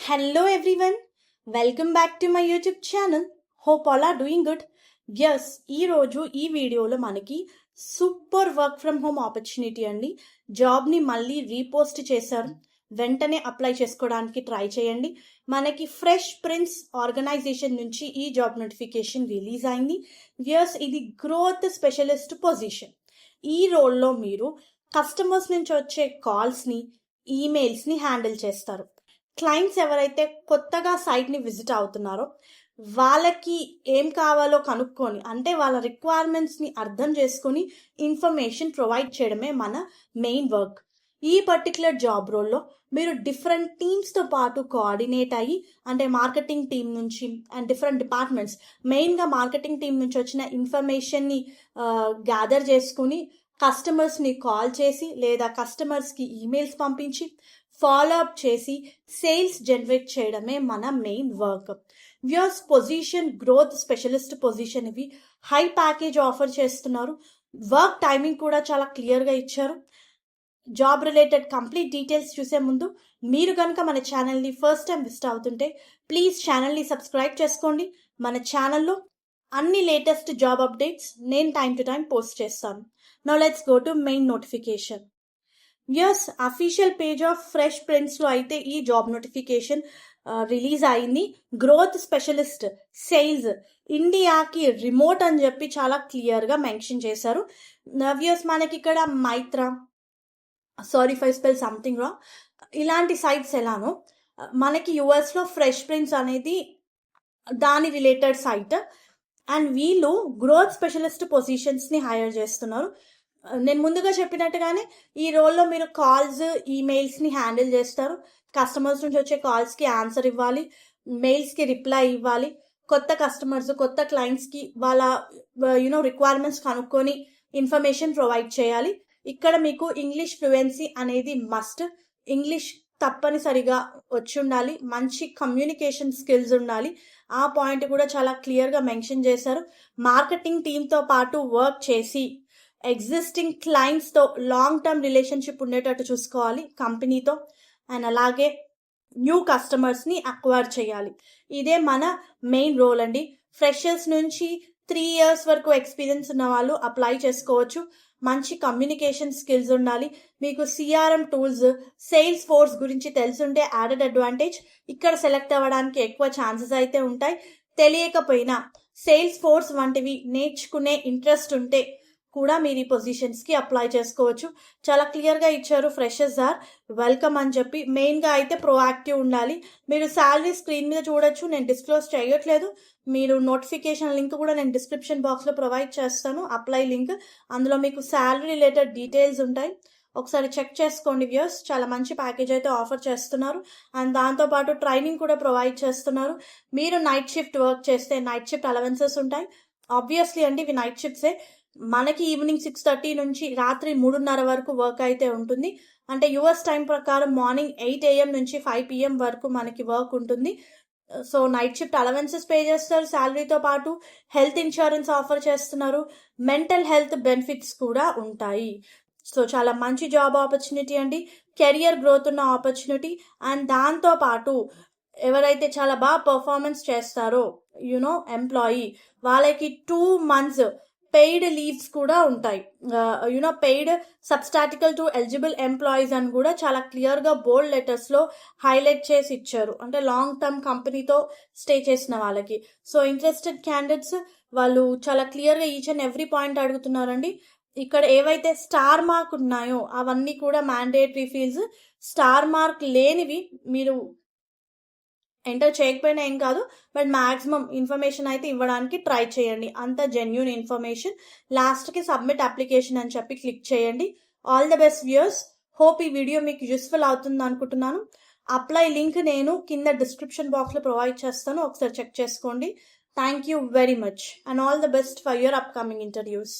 Hello everyone, welcome back to my YouTube channel. Hope all are doing good. Yes, ఈ రోజు ఈ వీడియోలో మనకి super work from home opportunity అండి. జాబ్ని మళ్ళీ రీపోస్ట్ చేశారు. వెంటనే అప్లై చేసుకోవడానికి ట్రై చేయండి. మనకి ఫ్రెష్ ప్రిన్స్ ఆర్గనైజేషన్ నుంచి ఈ జాబ్ నోటిఫికేషన్ రిలీజ్ అయింది. ఎస్, ఇది గ్రోత్ స్పెషలిస్ట్ పొజిషన్. ఈ రోల్లో మీరు కస్టమర్స్ నుంచి వచ్చే కాల్స్ని, ఈమెయిల్స్ని హ్యాండిల్ చేస్తారు. క్లయింట్స్ ఎవరైతే కొత్తగా సైట్ని విజిట్ అవుతున్నారో వాళ్ళకి ఏం కావాలో కనుక్కొని, అంటే వాళ్ళ రిక్వైర్మెంట్స్ని అర్థం చేసుకొని ఇన్ఫర్మేషన్ ప్రొవైడ్ చేయడమే మన మెయిన్ వర్క్. ఈ పర్టికులర్ జాబ్ రోల్లో మీరు డిఫరెంట్ టీమ్స్తో పాటు కోఆర్డినేట్ అయ్యి, అంటే మార్కెటింగ్ టీం నుంచి అండ్ డిఫరెంట్ డిపార్ట్మెంట్స్, మెయిన్గా మార్కెటింగ్ టీం నుంచి వచ్చిన ఇన్ఫర్మేషన్ని గ్యాదర్ చేసుకుని కస్టమర్స్ని కాల్ చేసి లేదా కస్టమర్స్కి ఈమెయిల్స్ పంపించి ఫాలో అప్ చేసి సేల్స్ జనరేట్ చేయడమే మన main work. Viewers, position growth specialist position. ఇవి హై ప్యాకేజ్ ఆఫర్ చేస్తున్నారు. వర్క్ టైమింగ్ కూడా చాలా క్లియర్గా ఇచ్చారు. జాబ్ రిలేటెడ్ కంప్లీట్ డీటెయిల్స్ చూసే ముందు మీరు కనుక మన ఛానల్ని ఫస్ట్ టైం విజిట్ అవుతుంటే ప్లీజ్ ఛానల్ని సబ్స్క్రైబ్ చేసుకోండి. మన ఛానల్లో అన్ని లేటెస్ట్ జాబ్ అప్డేట్స్ నేను టైం టు టైం పోస్ట్ చేస్తాను. Now let's go to main notification. Yes, official page of fresh ప్రింట్స్లో అయితే ఈ జాబ్ నోటిఫికేషన్ రిలీజ్ అయింది. గ్రోత్ స్పెషలిస్ట్ సేల్స్, ఇండియాకి రిమోట్ అని చెప్పి చాలా క్లియర్గా మెన్షన్ చేశారు. వ్యూస్, మనకి ఇక్కడ Myntra, sorry for spell something రా, ఇలాంటి సైట్స్ ఎలానో మనకి యుఎస్లో ఫ్రెష్ ప్రింట్స్ అనేది దాని రిలేటెడ్ సైట్. అండ్ వీళ్ళు గ్రోత్ స్పెషలిస్ట్ పొజిషన్స్ని హైర్ చేస్తున్నారు. నేను ముందుగా చెప్పినట్టుగానే ఈ రోల్లో మీరు కాల్స్, ఈమెయిల్స్ని హ్యాండిల్ చేస్తారు. కస్టమర్స్ నుంచి వచ్చే కాల్స్కి ఆన్సర్ ఇవ్వాలి, మెయిల్స్కి రిప్లై ఇవ్వాలి. కొత్త కస్టమర్స్, కొత్త క్లయింట్స్కి వాళ్ళ రిక్వైర్మెంట్స్ కనుక్కొని ఇన్ఫర్మేషన్ ప్రొవైడ్ చేయాలి. ఇక్కడ మీకు ఇంగ్లీష్ ఫ్లూయెన్సీ అనేది మస్ట్. ఇంగ్లీష్ తప్పనిసరిగా వచ్చి ఉండాలి. మంచి కమ్యూనికేషన్ స్కిల్స్ ఉండాలి. ఆ పాయింట్ కూడా చాలా క్లియర్గా మెన్షన్ చేశారు. మార్కెటింగ్ టీంతో పాటు వర్క్ చేసి ఎగ్జిస్టింగ్ క్లయింట్స్తో లాంగ్ టర్మ్ రిలేషన్షిప్ ఉండేటట్టు చూసుకోవాలి కంపెనీతో. అండ్ అలాగే న్యూ కస్టమర్స్ని అక్వైర్ చేయాలి. ఇదే మన మెయిన్ రోల్ అండి. ఫ్రెషర్స్ నుంచి 3 years వరకు ఎక్స్పీరియన్స్ ఉన్న వాళ్ళు అప్లై చేసుకోవచ్చు. మంచి కమ్యూనికేషన్ స్కిల్స్ ఉండాలి. మీకు సిఆర్ఎం టూల్స్, సేల్స్ ఫోర్స్ గురించి తెలుసుంటే యాడెడ్ అడ్వాంటేజ్. ఇక్కడ సెలెక్ట్ అవ్వడానికి ఎక్కువ ఛాన్సెస్ అయితే ఉంటాయి. తెలియకపోయినా సేల్స్ ఫోర్స్ వంటివి నేర్చుకునే ఇంట్రెస్ట్ ఉంటే కూడా మీరు ఈ పొజిషన్స్కి అప్లై చేసుకోవచ్చు. చాలా క్లియర్గా ఇచ్చారు, ఫ్రెషర్స్ ఆర్ వెల్కమ్ అని చెప్పి. మెయిన్గా అయితే ప్రోయాక్టివ్ ఉండాలి. మీరు శాలరీ స్క్రీన్ మీద చూడొచ్చు, నేను డిస్క్లోజ్ చేయట్లేదు. మీరు నోటిఫికేషన్ లింక్ కూడా నేను డిస్క్రిప్షన్ బాక్స్లో ప్రొవైడ్ చేస్తాను, అప్లై లింక్. అందులో మీకు శాలరీ రిలేటెడ్ డీటెయిల్స్ ఉంటాయి, ఒకసారి చెక్ చేసుకోండి. వ్యూస్, చాలా మంచి ప్యాకేజ్ అయితే ఆఫర్ చేస్తున్నారు. అండ్ దాంతోపాటు ట్రైనింగ్ కూడా ప్రొవైడ్ చేస్తున్నారు. మీరు నైట్ షిఫ్ట్ వర్క్ చేస్తే నైట్ షిఫ్ట్ అలవెన్సెస్ ఉంటాయి. ఆబ్వియస్లీ అండి, ఇవి నైట్ షిఫ్ట్సే. మనకి ఈవినింగ్ 6:30 నుంచి రాత్రి 3:30 వరకు వర్క్ అయితే ఉంటుంది. అంటే యుఎస్ టైం ప్రకారం మార్నింగ్ 8 AM నుంచి 5 PM వరకు మనకి వర్క్ ఉంటుంది. So night shift allowances pay చేస్తారు. శాలరీతో పాటు హెల్త్ ఇన్సూరెన్స్ ఆఫర్ చేస్తున్నారు. మెంటల్ హెల్త్ బెనిఫిట్స్ కూడా ఉంటాయి. సో చాలా మంచి జాబ్ ఆపర్చునిటీ అండి, కెరియర్ గ్రోత్ ఉన్న ఆపర్చునిటీ. అండ్ దాంతో పాటు ఎవరైతే చాలా బాగా పర్ఫార్మెన్స్ చేస్తారో ఎంప్లాయీ, వాళ్ళకి 2 months పెయిడ్ లీవ్స్ కూడా ఉంటాయి. పెయిడ్ సబ్స్టాటికల్ టు ఎలిజిబుల్ ఎంప్లాయీస్ అని కూడా చాలా క్లియర్గా బోల్డ్ లెటర్స్లో హైలైట్ చేసి ఇచ్చారు. అంటే లాంగ్ టర్మ్ కంపెనీతో స్టే చేసిన వాళ్ళకి. సో ఇంట్రెస్టెడ్ క్యాండిడేట్స్ వాళ్ళు చాలా క్లియర్గా ఈచ్ అండ్ ఎవ్రీ పాయింట్ అడుగుతున్నారండి. ఇక్కడ ఏవైతే స్టార్ మార్క్ ఉన్నాయో అవన్నీ కూడా మ్యాండేటరీ ఫీల్డ్స్. స్టార్ మార్క్ లేనివి మీరు ఎంటర్ చేయకపోయినా ఏం కాదు, బట్ మ్యాక్సిమం ఇన్ఫర్మేషన్ అయితే ఇవ్వడానికి ట్రై చేయండి. అంత జెన్యూన్ ఇన్ఫర్మేషన్. లాస్ట్కి సబ్మిట్ అప్లికేషన్ అని చెప్పి క్లిక్ చేయండి. All the best viewers. Hope ఈ వీడియో మీకు యూస్ఫుల్ అవుతుంది అనుకుంటున్నాను. అప్లై లింక్ నేను కింద డిస్క్రిప్షన్ బాక్స్లో ప్రొవైడ్ చేస్తాను, ఒకసారి చెక్ చేసుకోండి. Thank you very much and all the best for your upcoming interviews.